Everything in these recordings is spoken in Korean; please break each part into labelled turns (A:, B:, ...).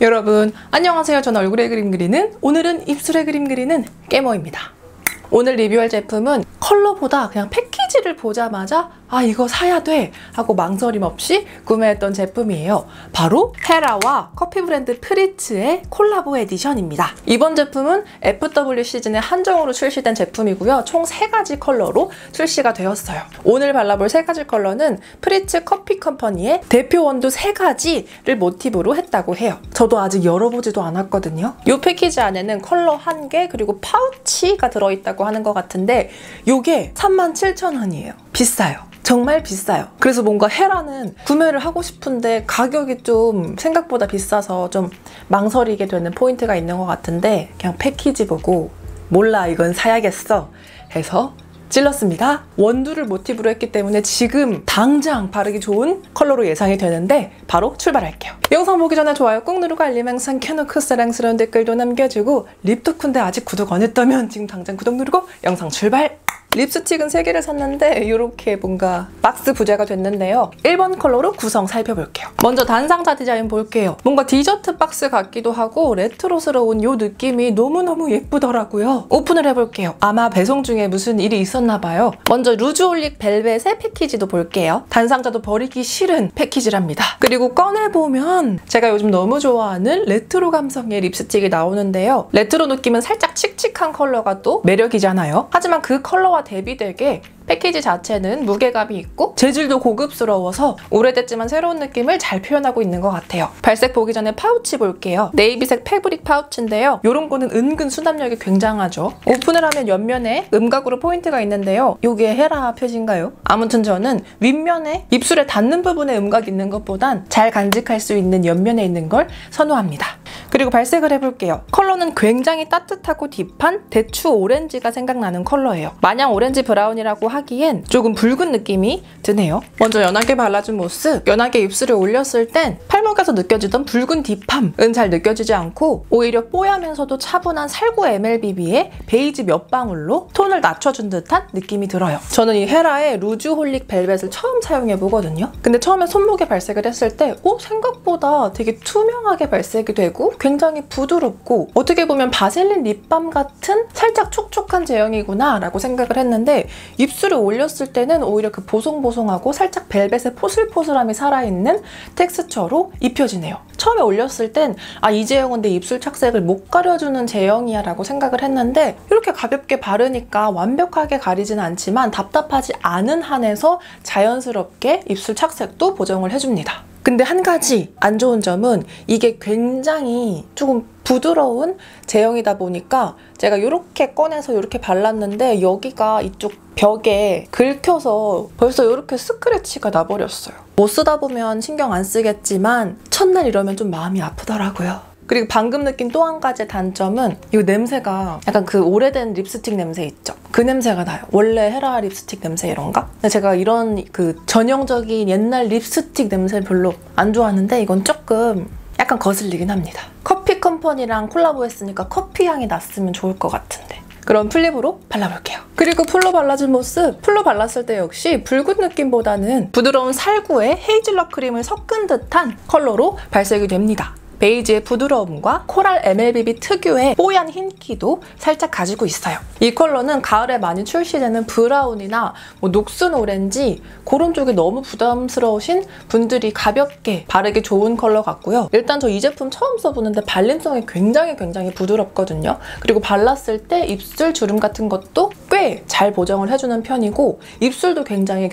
A: 여러분 안녕하세요. 저는 얼굴에 그림 그리는, 오늘은 입술에 그림 그리는 깨모입니다. 오늘 리뷰할 제품은 컬러보다 그냥 패키지를 보자마자 아 이거 사야 돼 하고 망설임 없이 구매했던 제품이에요. 바로 헤라와 커피 브랜드 프리츠의 콜라보 에디션입니다. 이번 제품은 FW 시즌에 한정으로 출시된 제품이고요. 총 3가지 컬러로 출시가 되었어요. 오늘 발라볼 3가지 컬러는 프리츠 커피 컴퍼니의 대표 원두 3가지를 모티브로 했다고 해요. 저도 아직 열어보지도 않았거든요. 이 패키지 안에는 컬러 1개 그리고 파우치가 들어있다고 하는 것 같은데 이게 37,000원이에요. 비싸요. 정말 비싸요. 그래서 뭔가 헤라는 구매를 하고 싶은데 가격이 좀 생각보다 비싸서 좀 망설이게 되는 포인트가 있는 것 같은데 그냥 패키지 보고 몰라 이건 사야겠어 해서 찔렀습니다. 원두를 모티브로 했기 때문에 지금 당장 바르기 좋은 컬러로 예상이 되는데 바로 출발할게요. 영상 보기 전에 좋아요 꾹 누르고 알림 항상 켜놓고 사랑스러운 댓글도 남겨주고 립 덕후인데 아직 구독 안 했다면 지금 당장 구독 누르고 영상 출발! 립스틱은 3개를 샀는데 이렇게 뭔가 박스 부재가 됐는데요. 1번 컬러로 구성 살펴볼게요. 먼저 단상자 디자인 볼게요. 뭔가 디저트 박스 같기도 하고 레트로스러운 이 느낌이 너무너무 예쁘더라고요. 오픈을 해볼게요. 아마 배송 중에 무슨 일이 있었나 봐요. 먼저 루즈올릭 벨벳의 패키지도 볼게요. 단상자도 버리기 싫은 패키지랍니다. 그리고 꺼내보면 제가 요즘 너무 좋아하는 레트로 감성의 립스틱이 나오는데요. 레트로 느낌은 살짝 칙칙한 컬러가 또 매력이잖아요. 하지만 그 컬러와 대비되게 패키지 자체는 무게감이 있고 재질도 고급스러워서 오래됐지만 새로운 느낌을 잘 표현하고 있는 것 같아요. 발색 보기 전에 파우치 볼게요. 네이비색 패브릭 파우치인데요. 이런 거는 은근 수납력이 굉장하죠. 오픈을 하면 옆면에 음각으로 포인트가 있는데요. 이게 헤라 표지인가요? 아무튼 저는 윗면에 입술에 닿는 부분에 음각이 있는 것보단 잘 간직할 수 있는 옆면에 있는 걸 선호합니다. 그리고 발색을 해볼게요. 컬러는 굉장히 따뜻하고 딥한 대추 오렌지가 생각나는 컬러예요. 마냥 오렌지 브라운이라고 하기엔 조금 붉은 느낌이 드네요. 먼저 연하게 발라준 모습, 연하게 입술에 올렸을 땐 팔목에서 느껴지던 붉은 딥함은 잘 느껴지지 않고 오히려 뽀얗면서도 차분한 살구 MLBB에 베이지 몇 방울로 톤을 낮춰준 듯한 느낌이 들어요. 저는 이 헤라의 루즈홀릭 벨벳을 처음 사용해보거든요. 근데 처음에 손목에 발색을 했을 때 생각보다 되게 투명하게 발색이 되고 굉장히 부드럽고 어떻게 보면 바셀린 립밤 같은 살짝 촉촉한 제형이구나 라고 생각을 했는데 입술에 올렸을 때는 오히려 그 보송보송하고 살짝 벨벳의 포슬포슬함이 살아있는 텍스처로 입혀지네요. 처음에 올렸을 땐 이 제형은 내 입술 착색을 못 가려주는 제형이야 라고 생각을 했는데 이렇게 가볍게 바르니까 완벽하게 가리지는 않지만 답답하지 않은 한에서 자연스럽게 입술 착색도 보정을 해줍니다. 근데 한 가지 안 좋은 점은 이게 굉장히 조금 부드러운 제형이다 보니까 제가 이렇게 꺼내서 이렇게 발랐는데 여기가 이쪽 벽에 긁혀서 벌써 이렇게 스크래치가 나버렸어요. 못 쓰다 보면 신경 안 쓰겠지만 첫날 이러면 좀 마음이 아프더라고요. 그리고 방금 느낀 또 한 가지 단점은 이 냄새가 약간 그 오래된 립스틱 냄새 있죠? 그 냄새가 나요. 원래 헤라 립스틱 냄새 이런가? 근데 제가 이런 그 전형적인 옛날 립스틱 냄새 별로 안 좋아하는데 이건 조금 약간 거슬리긴 합니다. 커피 컴퍼니랑 콜라보했으니까 커피 향이 났으면 좋을 것 같은데. 그럼 플립으로 발라볼게요. 그리고 풀로 발라준 모습, 풀로 발랐을 때 역시 붉은 느낌보다는 부드러운 살구에 헤이즐넛 크림을 섞은 듯한 컬러로 발색이 됩니다. 베이지의 부드러움과 코랄 MLBB 특유의 뽀얀 흰기도 살짝 가지고 있어요. 이 컬러는 가을에 많이 출시되는 브라운이나 녹슨 오렌지 그런 쪽이 너무 부담스러우신 분들이 가볍게 바르기 좋은 컬러 같고요. 일단 저 이 제품 처음 써보는데 발림성이 굉장히 부드럽거든요. 그리고 발랐을 때 입술 주름 같은 것도 꽤 잘 보정을 해주는 편이고 입술도 굉장히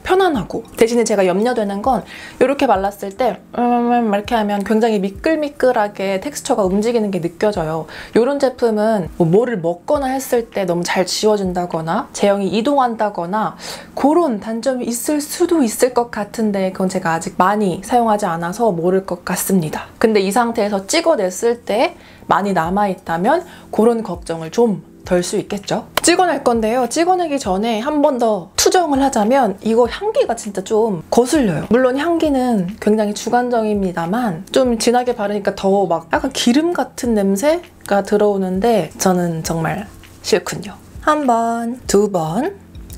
A: 편안하고 대신에 제가 염려되는 건 이렇게 발랐을 때 이렇게 하면 굉장히 미끌미끌하게 텍스처가 움직이는 게 느껴져요. 이런 제품은 뭐를 먹거나 했을 때 너무 잘 지워진다거나 제형이 이동한다거나 그런 단점이 있을 수도 있을 것 같은데 그건 제가 아직 많이 사용하지 않아서 모를 것 같습니다. 근데 이 상태에서 찍어냈을 때 많이 남아있다면 그런 걱정을 좀 덜 수 있겠죠? 찍어낼 건데요. 찍어내기 전에 한 번 더 투정을 하자면 이거 향기가 진짜 좀 거슬려요. 물론 향기는 굉장히 주관적입니다만 좀 진하게 바르니까 더 막 약간 기름 같은 냄새가 들어오는데 저는 정말 싫군요. 한 번, 두 번,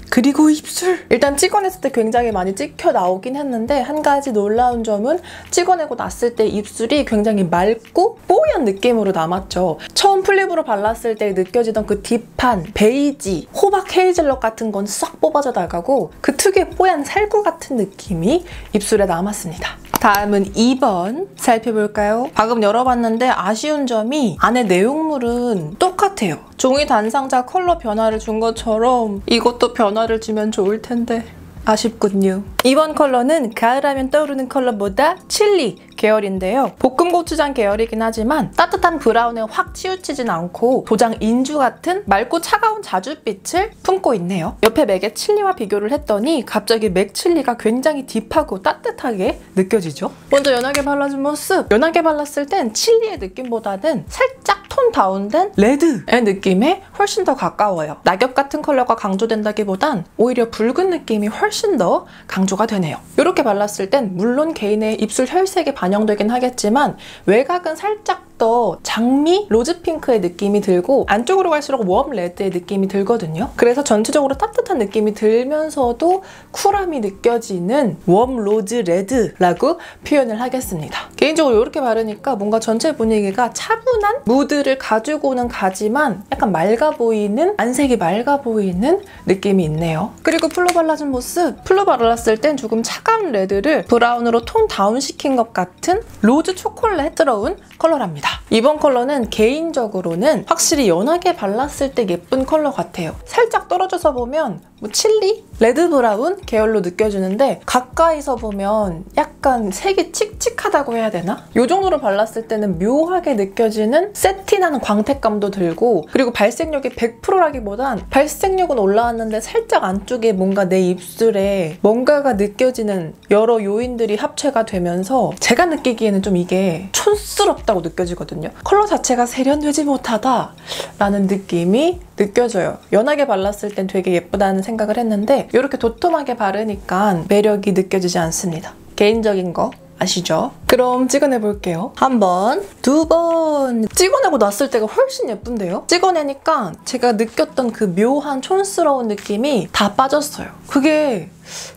A: 그리고 입술! 일단 찍어냈을 때 굉장히 많이 찍혀 나오긴 했는데 한 가지 놀라운 점은 찍어내고 났을 때 입술이 굉장히 맑고 뽀얀 느낌으로 남았죠. 처음 플립으로 발랐을 때 느껴지던 그 딥한 베이지, 호박 헤이즐넛 같은 건 싹 뽑아져 나가고 그 특유의 뽀얀 살구 같은 느낌이 입술에 남았습니다. 다음은 2번 살펴볼까요? 방금 열어봤는데 아쉬운 점이 안에 내용물은 똑같아요. 종이 단상자 컬러 변화를 준 것처럼 이것도 변화를 주면 좋을 텐데 아쉽군요. 이번 컬러는 가을하면 떠오르는 컬러보다 칠리 계열인데요. 볶음 고추장 계열이긴 하지만 따뜻한 브라운에 확 치우치진 않고 도장 인주 같은 맑고 차가운 자줏빛을 품고 있네요. 옆에 맥의 칠리와 비교를 했더니 갑자기 맥 칠리가 굉장히 딥하고 따뜻하게 느껴지죠. 먼저 연하게 발라준 모습. 연하게 발랐을 땐 칠리의 느낌보다는 살짝 톤 다운된 레드의 느낌에 훨씬 더 가까워요. 낙엽 같은 컬러가 강조된다기보단 오히려 붉은 느낌이 훨씬 더 강조가 되네요. 이렇게 발랐을 땐 물론 개인의 입술 혈색이 반영되긴 하겠지만 외곽은 살짝 더 장미 로즈핑크의 느낌이 들고 안쪽으로 갈수록 웜 레드의 느낌이 들거든요. 그래서 전체적으로 따뜻한 느낌이 들면서도 쿨함이 느껴지는 웜 로즈 레드라고 표현을 하겠습니다. 개인적으로 이렇게 바르니까 뭔가 전체 분위기가 차분한 무드를 가지고는 가지만 약간 맑아 보이는, 안색이 맑아 보이는 느낌이 있네요. 그리고 플로 발라준 모습. 플로 발랐을 땐 조금 차가운 레드를 브라운으로 톤 다운시킨 것 같은 로즈 초콜릿스러운 컬러랍니다. 이번 컬러는 개인적으로는 확실히 연하게 발랐을 때 예쁜 컬러 같아요. 살짝 떨어져서 보면 뭐 칠리? 레드 브라운 계열로 느껴지는데 가까이서 보면 약간 색이 칙칙하다고 해야 되나? 이 정도로 발랐을 때는 묘하게 느껴지는 세틴하는 광택감도 들고 그리고 발색력이 100%라기보단 발색력은 올라왔는데 살짝 안쪽에 뭔가 내 입술에 뭔가가 느껴지는 여러 요인들이 합체가 되면서 제가 느끼기에는 좀 이게 촌스럽다고 느껴지거든요. 컬러 자체가 세련되지 못하다 라는 느낌이 느껴져요. 연하게 발랐을 땐 되게 예쁘다는 생각을 했는데 이렇게 도톰하게 바르니까 매력이 느껴지지 않습니다. 개인적인 거 아시죠? 그럼 찍어내볼게요. 한 번, 두 번. 찍어내고 났을 때가 훨씬 예쁜데요? 찍어내니까 제가 느꼈던 그 묘한 촌스러운 느낌이 다 빠졌어요. 그게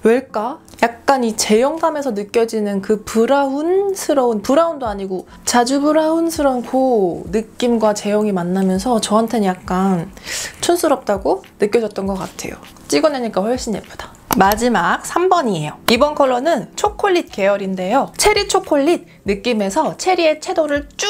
A: 왜일까? 약간 이 제형감에서 느껴지는 그 브라운스러운, 브라운도 아니고 자주 브라운스러운 그 느낌과 제형이 만나면서 저한테는 약간 촌스럽다고 느껴졌던 것 같아요. 찍어내니까 훨씬 예쁘다. 마지막 3번이에요. 이번 컬러는 초콜릿 계열인데요. 체리 초콜릿 느낌에서 체리의 채도를 쭉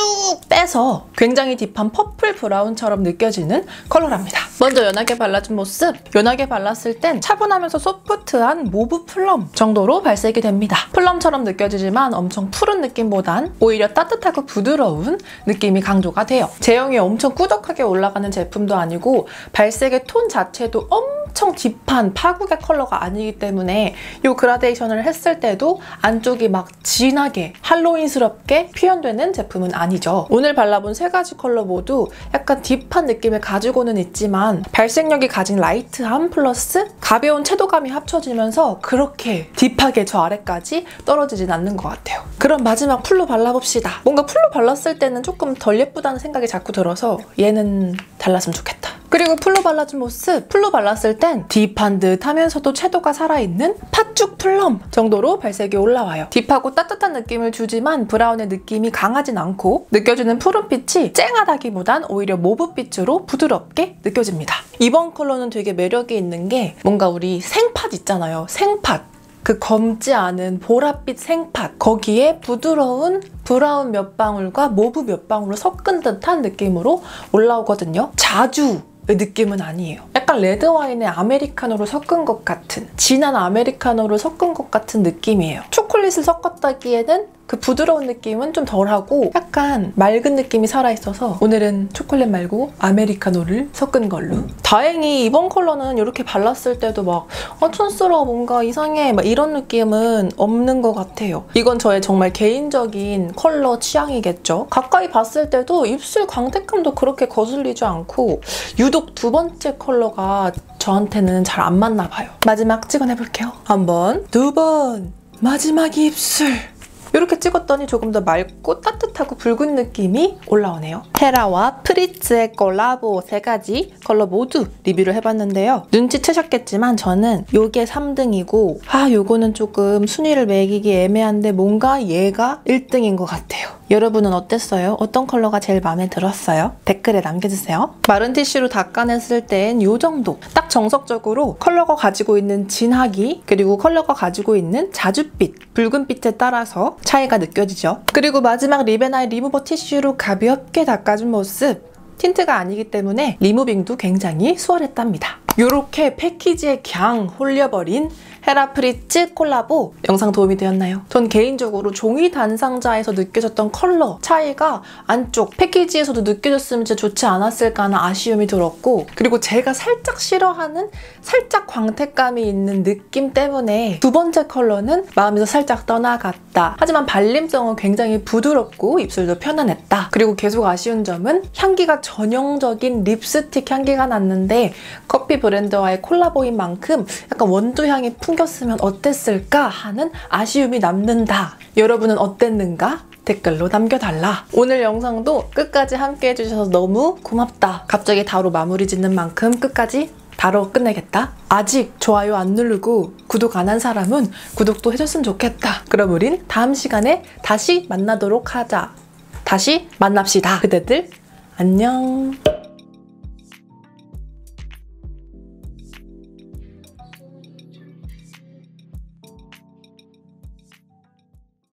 A: 빼서 굉장히 딥한 퍼플 브라운처럼 느껴지는 컬러랍니다. 먼저 연하게 발라준 모습. 연하게 발랐을 땐 차분하면서 소프트한 모브 플럼 정도로 발색이 됩니다. 플럼처럼 느껴지지만 엄청 푸른 느낌보단 오히려 따뜻하고 부드러운 느낌이 강조가 돼요. 제형이 엄청 꾸덕하게 올라가는 제품도 아니고 발색의 톤 자체도 엄청 딥한 파국의 컬러가 아니기 때문에 이 그라데이션을 했을 때도 안쪽이 막 진하게 할로윈스럽게 표현되는 제품은 아니죠. 오늘 발라본 세 가지 컬러 모두 약간 딥한 느낌을 가지고는 있지만 발색력이 가진 라이트함 플러스 가벼운 채도감이 합쳐지면서 그렇게 딥하게 저 아래까지 떨어지진 않는 것 같아요. 그럼 마지막 풀로 발라봅시다. 뭔가 풀로 발랐을 때는 조금 덜 예쁘다는 생각이 자꾸 들어서 얘는 달랐으면 좋겠다. 그리고 풀로 발라준 모습. 풀로 발랐을 땐 딥한 듯 하면서도 채도가 살아있는 팥죽 플럼 정도로 발색이 올라와요. 딥하고 따뜻한 느낌을 주지만 브라운의 느낌이 강하진 않고 느껴지는 푸른빛이 쨍하다기보단 오히려 모브빛으로 부드럽게 느껴집니다. 이번 컬러는 되게 매력이 있는 게 뭔가 우리 생팥 있잖아요. 생팥. 그 검지 않은 보랏빛 생팥 거기에 부드러운 브라운 몇 방울과 모브 몇 방울을 섞은 듯한 느낌으로 올라오거든요. 자주 느낌은 아니에요. 약간 레드와인에 아메리카노를 섞은 것 같은 진한 아메리카노를 섞은 것 같은 느낌이에요. 초콜릿을 섞었다기에는 그 부드러운 느낌은 좀 덜하고 약간 맑은 느낌이 살아있어서 오늘은 초콜릿 말고 아메리카노를 섞은 걸로. 다행히 이번 컬러는 이렇게 발랐을 때도 막 촌스러워 뭔가 이상해 막 이런 느낌은 없는 것 같아요. 이건 저의 정말 개인적인 컬러 취향이겠죠. 가까이 봤을 때도 입술 광택감도 그렇게 거슬리지 않고 유독 두 번째 컬러가 저한테는 잘 안 맞나 봐요. 마지막 찍어내볼게요. 한 번, 두 번. 마지막 입술. 이렇게 찍었더니 조금 더 맑고 따뜻하고 붉은 느낌이 올라오네요. 헤라와 프리츠의 콜라보 3가지 컬러 모두 리뷰를 해봤는데요. 눈치채셨겠지만 저는 요게 3등이고 요거는 조금 순위를 매기기 애매한데 뭔가 얘가 1등인 것 같아요. 여러분은 어땠어요? 어떤 컬러가 제일 마음에 들었어요? 댓글에 남겨주세요. 마른 티슈로 닦아냈을 땐 요 정도. 딱 정석적으로 컬러가 가지고 있는 진하기 그리고 컬러가 가지고 있는 자줏빛, 붉은빛에 따라서 차이가 느껴지죠. 그리고 마지막 립앤아이 리무버 티슈로 가볍게 닦아준 모습. 틴트가 아니기 때문에 리무빙도 굉장히 수월했답니다. 이렇게 패키지에 갱 홀려버린 헤라 프리츠 콜라보 영상 도움이 되었나요? 전 개인적으로 종이 단상자에서 느껴졌던 컬러 차이가 안쪽 패키지에서도 느껴졌으면 진짜 좋지 않았을까 하는 아쉬움이 들었고, 그리고 제가 살짝 싫어하는 살짝 광택감이 있는 느낌 때문에 두 번째 컬러는 마음에서 살짝 떠나갔다. 하지만 발림성은 굉장히 부드럽고 입술도 편안했다. 그리고 계속 아쉬운 점은 향기가 전형적인 립스틱 향기가 났는데 커피 브랜드와의 콜라보인 만큼 약간 원두향이 풍겼으면 어땠을까 하는 아쉬움이 남는다. 여러분은 어땠는가? 댓글로 남겨달라. 오늘 영상도 끝까지 함께 해주셔서 너무 고맙다. 갑자기 다로 마무리 짓는 만큼 끝까지 다로 끝내겠다. 아직 좋아요 안 누르고 구독 안 한 사람은 구독도 해줬으면 좋겠다. 그럼 우린 다음 시간에 다시 만나도록 하자. 다시 만납시다. 그대들 안녕.